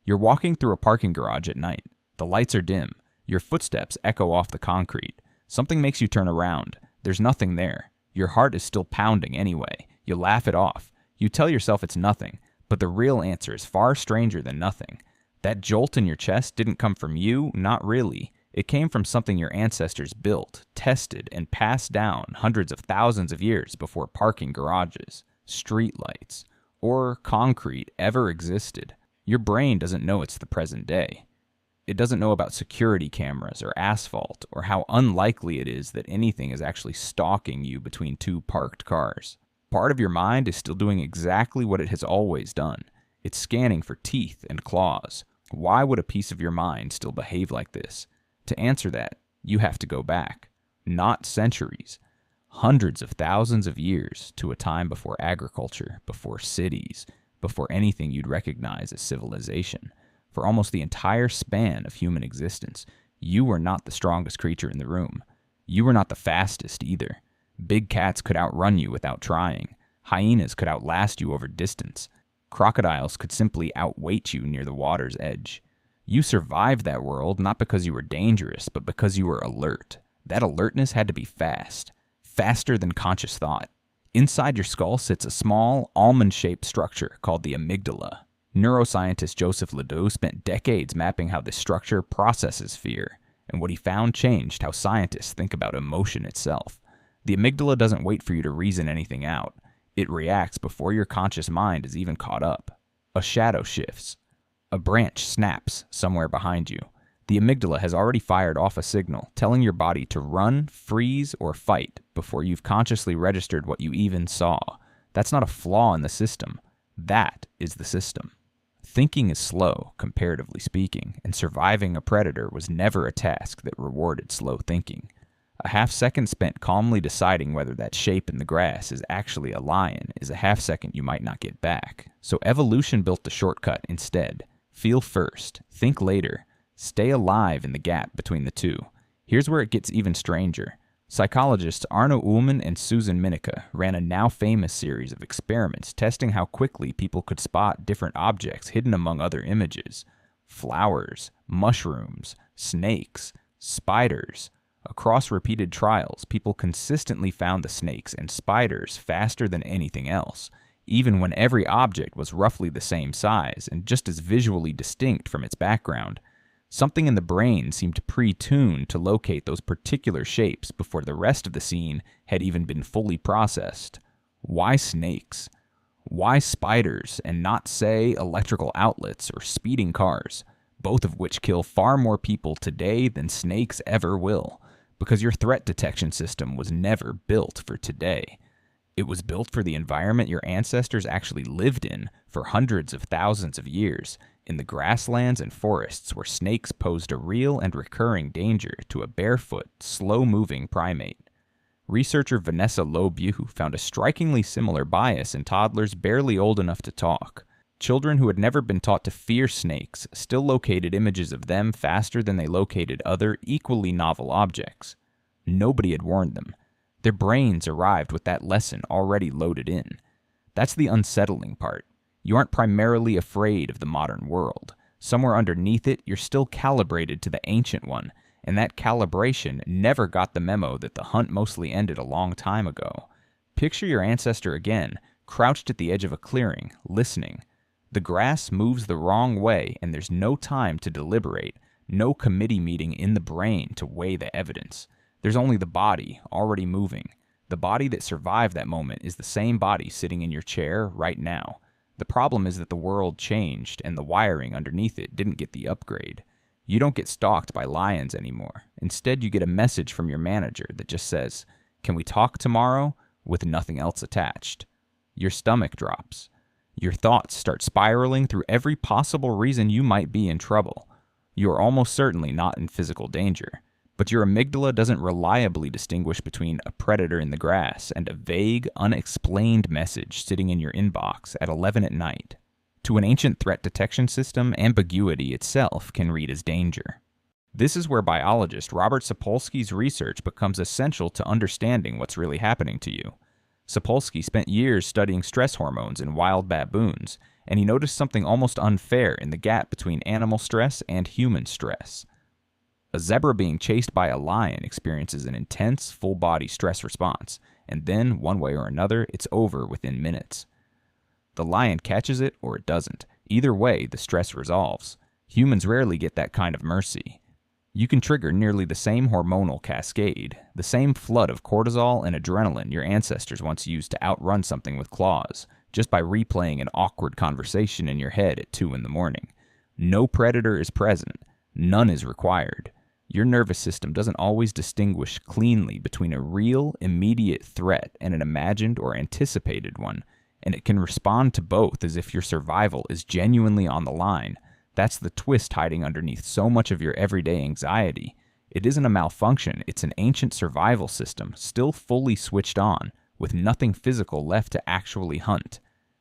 You're walking through a parking garage at night. The lights are dim. Your footsteps echo off the concrete. Something makes you turn around. There's nothing there. Your heart is still pounding anyway. You laugh it off. You tell yourself it's nothing, but the real answer is far stranger than nothing. That jolt in your chest didn't come from you, not really. It came from something your ancestors built, tested, and passed down hundreds of thousands of years before parking garages, streetlights, or concrete ever existed. Your brain doesn't know it's the present day. It doesn't know about security cameras or asphalt or how unlikely it is that anything is actually stalking you between two parked cars. Part of your mind is still doing exactly what it has always done. It's scanning for teeth and claws. Why would a piece of your mind still behave like this? To answer that, you have to go back. Not centuries. Hundreds of thousands of years to a time before agriculture, before cities, before anything you'd recognize as civilization. For almost the entire span of human existence, you were not the strongest creature in the room. You were not the fastest either. Big cats could outrun you without trying. Hyenas could outlast you over distance. Crocodiles could simply outweight you near the water's edge. You survived that world not because you were dangerous, but because you were alert. That alertness had to be fast. Faster than conscious thought. Inside your skull sits a small, almond-shaped structure called the amygdala. Neuroscientist Joseph Ledoux spent decades mapping how this structure processes fear, and what he found changed how scientists think about emotion itself. The amygdala doesn't wait for you to reason anything out. It reacts before your conscious mind is even caught up. A shadow shifts. A branch snaps somewhere behind you. The amygdala has already fired off a signal, telling your body to run, freeze, or fight before you've consciously registered what you even saw. That's not a flaw in the system. That is the system. Thinking is slow, comparatively speaking, and surviving a predator was never a task that rewarded slow thinking. A half-second spent calmly deciding whether that shape in the grass is actually a lion is a half-second you might not get back. So evolution built the shortcut instead. Feel first, think later. Stay alive in the gap between the two. Here's where it gets even stranger. Psychologists Arno Ullman and Susan Minica ran a now-famous series of experiments testing how quickly people could spot different objects hidden among other images. Flowers, mushrooms, snakes, spiders. Across repeated trials, people consistently found the snakes and spiders faster than anything else, even when every object was roughly the same size and just as visually distinct from its background. Something in the brain seemed pre-tuned to locate those particular shapes before the rest of the scene had even been fully processed. Why snakes? Why spiders and not, say, electrical outlets or speeding cars, both of which kill far more people today than snakes ever will? Because your threat detection system was never built for today. It was built for the environment your ancestors actually lived in for hundreds of thousands of years, in the grasslands and forests where snakes posed a real and recurring danger to a barefoot, slow-moving primate. Researcher Vanessa Loebu found a strikingly similar bias in toddlers barely old enough to talk. Children who had never been taught to fear snakes still located images of them faster than they located other, equally novel objects. Nobody had warned them. Their brains arrived with that lesson already loaded in. That's the unsettling part. You aren't primarily afraid of the modern world. Somewhere underneath it, you're still calibrated to the ancient one, and that calibration never got the memo that the hunt mostly ended a long time ago. Picture your ancestor again, crouched at the edge of a clearing, listening. The grass moves the wrong way, and there's no time to deliberate, no committee meeting in the brain to weigh the evidence. There's only the body, already moving. The body that survived that moment is the same body sitting in your chair right now. The problem is that the world changed, and the wiring underneath it didn't get the upgrade. You don't get stalked by lions anymore. Instead, you get a message from your manager that just says, "Can we talk tomorrow?" with nothing else attached. Your stomach drops. Your thoughts start spiraling through every possible reason you might be in trouble. You are almost certainly not in physical danger. But your amygdala doesn't reliably distinguish between a predator in the grass and a vague, unexplained message sitting in your inbox at 11 at night. To an ancient threat detection system, ambiguity itself can read as danger. This is where biologist Robert Sapolsky's research becomes essential to understanding what's really happening to you. Sapolsky spent years studying stress hormones in wild baboons, and he noticed something almost unfair in the gap between animal stress and human stress. A zebra being chased by a lion experiences an intense, full-body stress response, and then, one way or another, it's over within minutes. The lion catches it or it doesn't. Either way, the stress resolves. Humans rarely get that kind of mercy. You can trigger nearly the same hormonal cascade, the same flood of cortisol and adrenaline your ancestors once used to outrun something with claws, just by replaying an awkward conversation in your head at 2 in the morning. No predator is present. None is required. Your nervous system doesn't always distinguish cleanly between a real, immediate threat and an imagined or anticipated one, and it can respond to both as if your survival is genuinely on the line. That's the twist hiding underneath so much of your everyday anxiety. It isn't a malfunction, it's an ancient survival system, still fully switched on, with nothing physical left to actually hunt.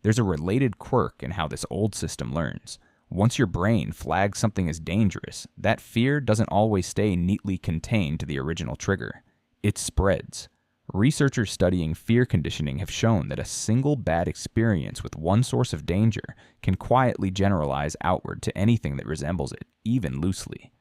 There's a related quirk in how this old system learns. Once your brain flags something as dangerous, that fear doesn't always stay neatly contained to the original trigger. It spreads. Researchers studying fear conditioning have shown that a single bad experience with one source of danger can quietly generalize outward to anything that resembles it, even loosely.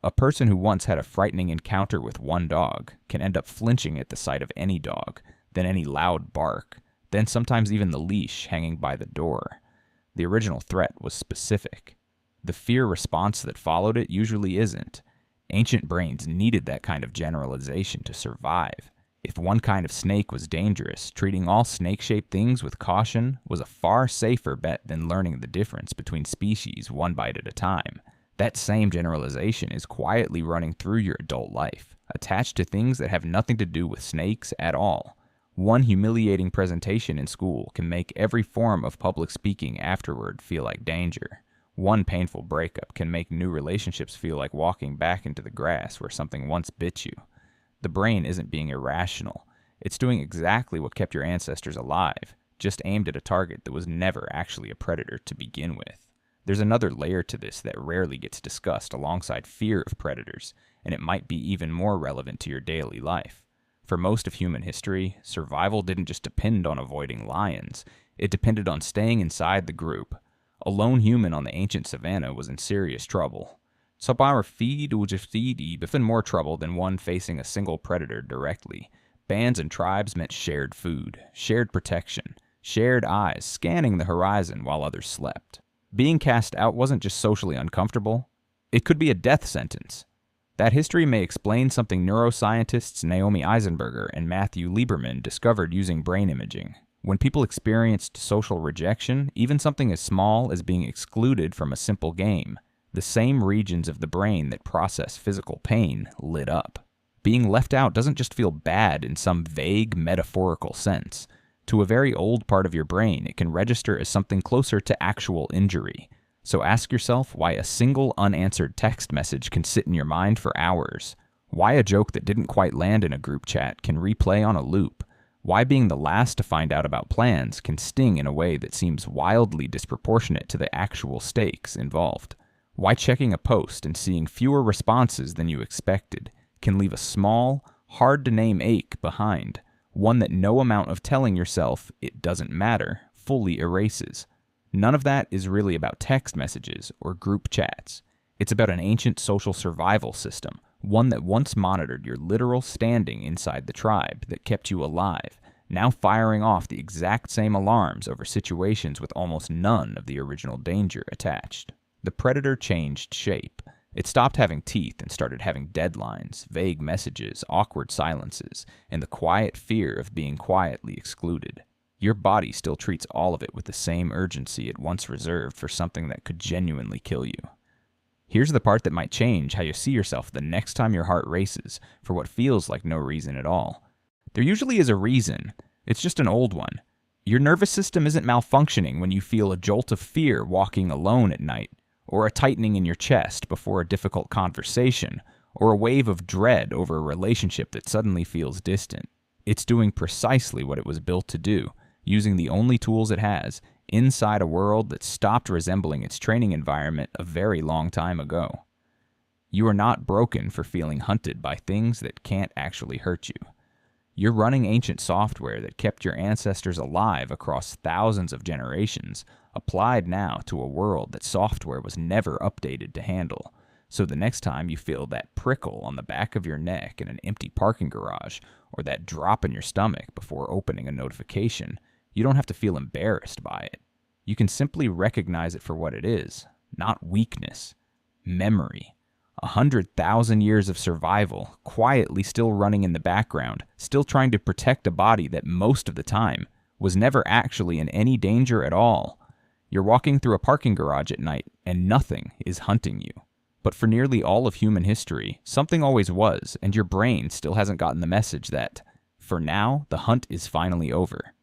A person who once had a frightening encounter with one dog can end up flinching at the sight of any dog, then any loud bark, then sometimes even the leash hanging by the door. The original threat was specific. The fear response that followed it usually isn't. Ancient brains needed that kind of generalization to survive. If one kind of snake was dangerous, treating all snake-shaped things with caution was a far safer bet than learning the difference between species one bite at a time. That same generalization is quietly running through your adult life, attached to things that have nothing to do with snakes at all. One humiliating presentation in school can make every form of public speaking afterward feel like danger. One painful breakup can make new relationships feel like walking back into the grass where something once bit you. The brain isn't being irrational. It's doing exactly what kept your ancestors alive, just aimed at a target that was never actually a predator to begin with. There's another layer to this that rarely gets discussed alongside fear of predators, and it might be even more relevant to your daily life. For most of human history, survival didn't just depend on avoiding lions. It depended on staying inside the group. A lone human on the ancient savanna was in serious trouble. Sabarafid Ujafidi in more trouble than one facing a single predator directly. Bands and tribes meant shared food, shared protection, shared eyes scanning the horizon while others slept. Being cast out wasn't just socially uncomfortable, it could be a death sentence. That history may explain something neuroscientists Naomi Eisenberger and Matthew Lieberman discovered using brain imaging. When people experienced social rejection, even something as small as being excluded from a simple game, the same regions of the brain that process physical pain lit up. Being left out doesn't just feel bad in some vague metaphorical sense. To a very old part of your brain, it can register as something closer to actual injury. So ask yourself why a single unanswered text message can sit in your mind for hours. Why a joke that didn't quite land in a group chat can replay on a loop. Why being the last to find out about plans can sting in a way that seems wildly disproportionate to the actual stakes involved. Why checking a post and seeing fewer responses than you expected can leave a small, hard-to-name ache behind, one that no amount of telling yourself it doesn't matter fully erases. None of that is really about text messages or group chats. It's about an ancient social survival system, one that once monitored your literal standing inside the tribe that kept you alive, now firing off the exact same alarms over situations with almost none of the original danger attached. The predator changed shape. It stopped having teeth and started having deadlines, vague messages, awkward silences, and the quiet fear of being quietly excluded. Your body still treats all of it with the same urgency it once reserved for something that could genuinely kill you. Here's the part that might change how you see yourself the next time your heart races for what feels like no reason at all. There usually is a reason. It's just an old one. Your nervous system isn't malfunctioning when you feel a jolt of fear walking alone at night, or a tightening in your chest before a difficult conversation, or a wave of dread over a relationship that suddenly feels distant. It's doing precisely what it was built to do, using the only tools it has, inside a world that stopped resembling its training environment a very long time ago. You are not broken for feeling hunted by things that can't actually hurt you. You're running ancient software that kept your ancestors alive across thousands of generations, applied now to a world that software was never updated to handle. So the next time you feel that prickle on the back of your neck in an empty parking garage, or that drop in your stomach before opening a notification, you don't have to feel embarrassed by it. You can simply recognize it for what it is, not weakness. Memory. 100,000 years of survival, quietly still running in the background, still trying to protect a body that most of the time was never actually in any danger at all. You're walking through a parking garage at night, and nothing is hunting you. But for nearly all of human history, something always was, and your brain still hasn't gotten the message that, for now, the hunt is finally over.